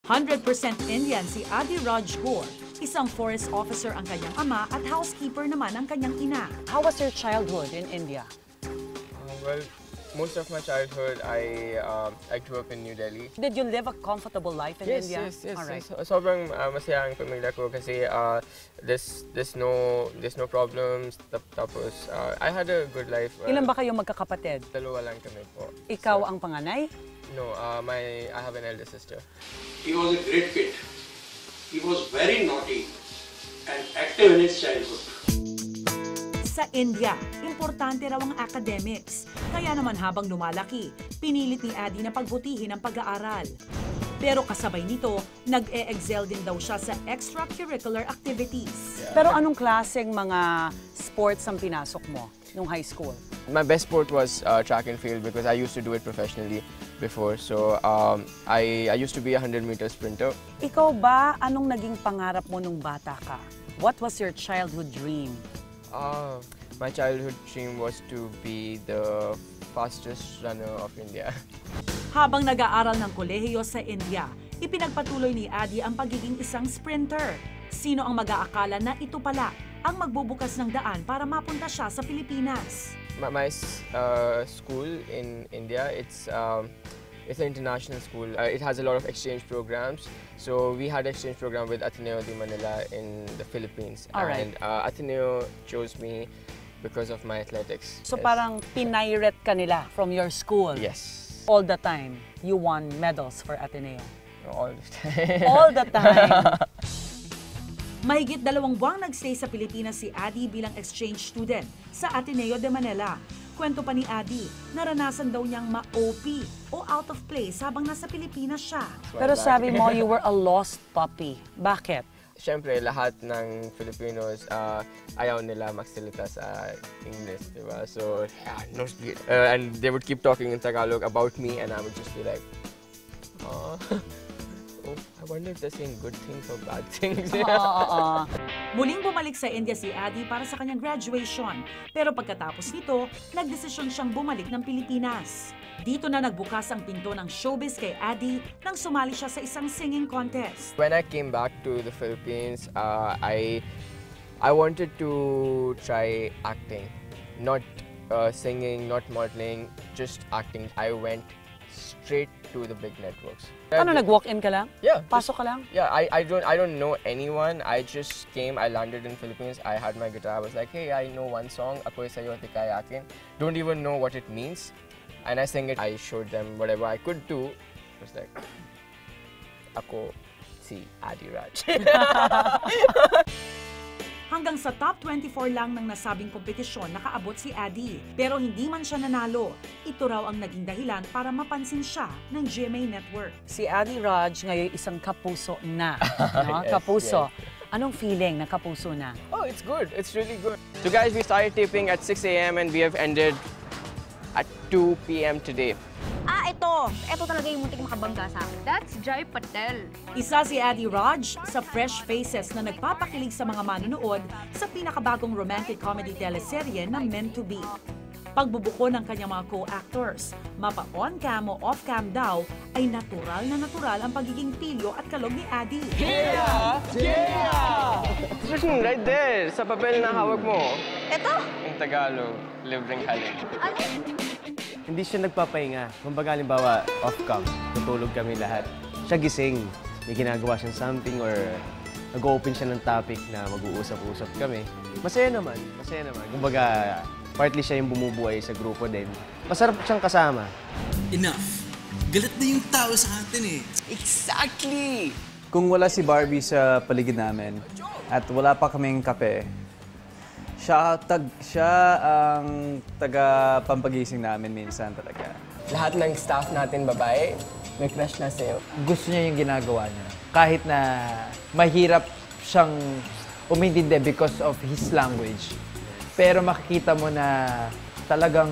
100% Indian si Adi Raj Gore. Isang forest officer ang kanyang ama at housekeeper naman ang kanyang ina. How was your childhood in India? Well, most of my childhood, I grew up in New Delhi. Did you live a comfortable life in India? Yes. Alright. Sobrang masaya ang pamilya ko kasi there's no problems. Tapos I had a good life. Ilan ba kayong magkakapatid? Dalawa lang kami po. Ikaw ang panganay? No, I have an elder sister. He was a great kid. He was very naughty and active in his childhood. Sa India, importante raw ang academics. Kaya naman habang lumalaki, pinilit ni Adi na pagbutihin ang pag-aaral. Pero kasabay nito, nag-e-excel din daw siya sa extracurricular activities. Pero anong klaseng mga sports ang pinasok mo nung high school? My best sport was track and field because I used to do it professionally before. So I used to be a 100-meter sprinter. Ikaw ba, anong naging pangarap mo nung bata ka? What was your childhood dream? My childhood dream was to be the fastest runner of India. Habang nag-aaral ng kolehiyo sa India, ipinagpatuloy ni Adi ang pagiging isang sprinter. Sino ang mag-aakala na ito pala ang magbubukas ng daan para mapunta siya sa Pilipinas? My school in India, it's an international school. It has a lot of exchange programs. So we had an exchange program with Ateneo de Manila in the Philippines. Alright. And Ateneo chose me because of my athletics. So Yes. parang pinirate ka nila from your school? Yes. All the time, you won medals for Ateneo? All the time. All the time? Mahigit 2 buwang nagstay sa Pilipinas si Adi bilang exchange student sa Ateneo de Manila. Kwento pa ni Adi, naranasan daw niyang ma-OP o out of place habang nasa Pilipinas siya. Pero sabi mo, you were a lost puppy. Bakit? Siyempre, lahat ng Filipinos, ayaw nila magsalita sa English, di ba? So, yeah, no speed. And they would keep talking in Tagalog about me and I would just be like, oh, I wonder if they're saying good things or bad things. Muling bumalik sa India si Adi para sa kanyang graduation. Pero pagkatapos nito, nagdesisyon siyang bumalik ng Pilipinas. Dito na nagbukas ang pinto ng showbiz kay Adi nang sumali siya sa isang singing contest. When I came back to the Philippines, I wanted to try acting. Not singing, not modeling, just acting. I went straight to the big networks. Ano, nag-walk-in ka lang? Yeah. Pasok ka lang? Yeah, I don't know anyone. I just came, I landed in Philippines, I had my guitar, I was like, hey, I know one song, Ako'y Sa'yo Tikay Akin. Don't even know what it means. And I sang it, I showed them whatever I could do. It was like, Ako si Adi Raj. Hanggang sa top 24 lang ng nasabing kompetisyon nakaabot si Adi. Pero hindi man siya nanalo. Ito raw ang naging dahilan para mapansin siya ng GMA Network. Si Adi Raj ngayon isang kapuso na. No? Yes, Kapuso. yes. Anong feeling na kapuso na? Oh, it's good. It's really good. So guys, we started taping at 6 a.m. and we have ended at 2 p.m. today. Ito talaga yung muntik makabangga sa akin. That's Jai Patel. Isa si Adi Raj sa fresh faces na nagpapakilig sa mga manonood sa pinakabagong romantic comedy teleserye na Meant to Be. Pagbubuko ng kanyang mga co-actors, mapa on-cam o off-cam daw, ay natural na natural ang pagiging pilyo at kalog ni Adi. Yeah! It's written right there, sa papel na hawak mo. Ito? In Tagalog, libreng halin. Ano? Hindi siya nagpapahinga. Kumbaga, halimbawa, off-cam, tutulog kami lahat. Siya gising. May ginagawa siyang something or nag-open siya ng topic na mag-uusap-usap kami. Masaya naman. Kumbaga, partly siya yung bumubuhay sa grupo din. Masarap siyang kasama. Enough. Galit na yung tao sa atin eh. Exactly! Kung wala si Barbie sa paligid namin at wala pa kaming kape, siya ang taga-pampagising namin minsan talaga. Lahat ng staff natin babae, may crush na sa'yo. Gusto niya yung ginagawa niya. Kahit na mahirap siyang umintindi because of his language. Pero makikita mo na talagang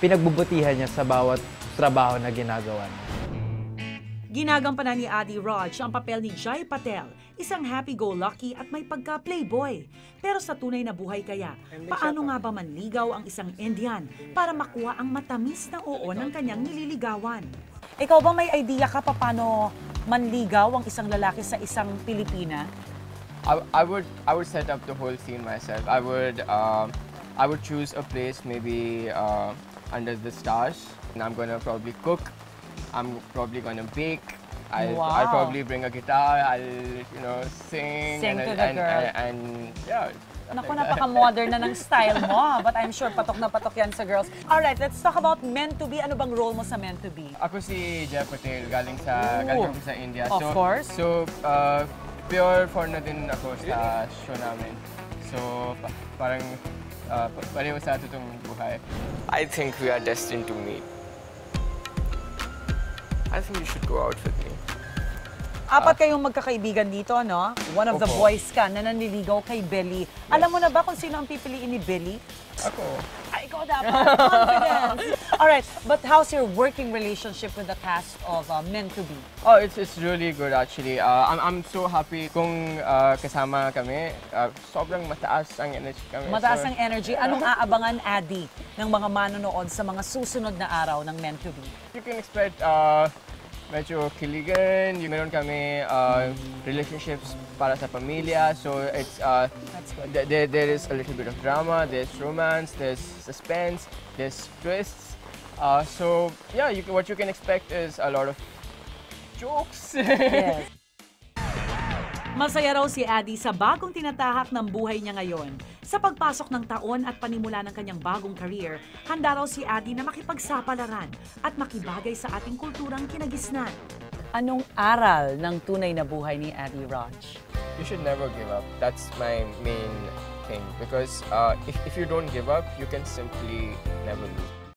pinagbubutihan niya sa bawat trabaho na ginagawa niya. Ginagampanan ni Adi Raj ang papel ni Jai Patel, isang happy-go-lucky at may pagka-playboy. Pero sa tunay na buhay kaya, paano nga ba manligaw ang isang Indian para makuha ang matamis na oo ng kanyang nililigawan? Ikaw ba may idea ka paano manligaw ang isang lalaki sa isang Pilipina? I would set up the whole scene myself. I would choose a place maybe under the stars, and I'm gonna probably cook. I'm probably gonna bake. I'll probably bring a guitar. I'll sing Sing and, to the and, girl. and yeah. Naku, napaka-modern na ng style mo. But I'm sure patok na patok yan sa girls. Alright, let's talk about Meant to Be. Ano bang role mo sa Meant to Be? Ako si Jay Patel, galing ako sa India. Of course. So, pure foreigner din ako sa show namin. So, parang pareho sa totoong buhay. I think we are destined to meet. I think you should go out with me. Apat kayong magkakaibigan dito, no? One of the Opo. boys ka na nanliligaw kay Belly. Alam mo na ba kung sino ang pipiliin ni Belly? Ako. Ay, ikaw dapat. Confidence. Alright, but how's your working relationship with the cast of Meant to Be? Oh, it's really good actually. I'm so happy kung kasama kami. Sobrang mataas ang energy kami. Mataas So, ang energy. Anong aabangan, Addy, ng mga manonood sa mga susunod na araw ng Meant to Be? You can expect medyo kiligan. Meron kami relationships para sa pamilya. So it's there is a little bit of drama, there's romance, there's suspense, there's twists. So yeah, what you can expect is a lot of jokes. Yes. Masaya raw si Addy sa bagong tinatahak ng buhay niya ngayon. Sa pagpasok ng taon at panimula ng kanyang bagong career, handa raw si Addy na makipagsapalaran at makibagay sa ating kulturang kinagisnan. Anong aral ng tunay na buhay ni Addy Raj? You should never give up. That's my main thing because if you don't give up, you can simply never lose.